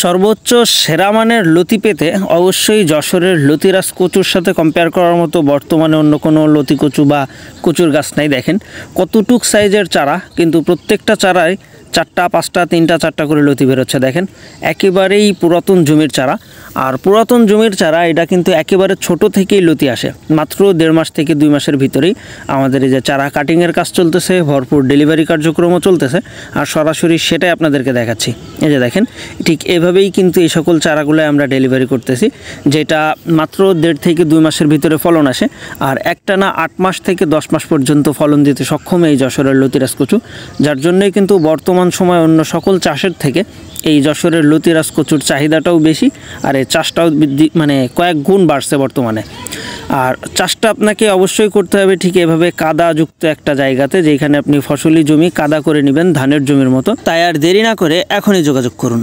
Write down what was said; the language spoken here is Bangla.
সর্বোচ্চ সেরা মানের লতি পেতে অবশ্যই যশোরের লতিরাজ কচুর সাথে কম্পেয়ার করার মতো বর্তমানে অন্য কোনো লতি কচু বা কচুর গাছ নাই। দেখেন কতটুক সাইজের চারা, কিন্তু প্রত্যেকটা চারায় 4টা 5টা 3টা 4টা করে লতি বেরোচ্ছে। দেখেন একেবারেই পুরাতন জমির চারা। আর পুরাতন জমির চারা এটা কিন্তু একেবারে ছোট থেকেই লতি আসে, মাত্র 1.5 মাস থেকে 2 মাসের ভিতরেই আমাদের এই যে চারা কাটিংয়ের কাজ চলতেছে, ভরপুর ডেলিভারি কার্যক্রমও চলতেছে। আর সরাসরি সেটাই আপনাদেরকে দেখাচ্ছি। এই যে দেখেন ঠিক এভাবেই কিন্তু এই সকল চারাগুলো আমরা ডেলিভারি করতেছি, যেটা মাত্র 1.5 থেকে 2 মাসের ভিতরে ফলন আসে। আর একটানা 8 মাস থেকে 10 মাস পর্যন্ত ফলন দিতে সক্ষম এই যশোরের লতিরাজ কচু, যার জন্যই কিন্তু বর্তমান সময় অন্য সকল চাষের থেকে এই যশোরের লতিরাজ কচুর চাহিদাটাও বেশি, আর এই চাষটাও মানে কয়েক গুণ বাড়ছে বর্তমানে। আর চাষটা আপনাকে অবশ্যই করতে হবে ঠিক এভাবে কাদাযুক্ত একটা জায়গাতে, যেখানে আপনি ফসলি জমি কাদা করে নেবেন ধানের জমির মতো। তাই আর দেরি না করে এখনই যোগাযোগ করুন।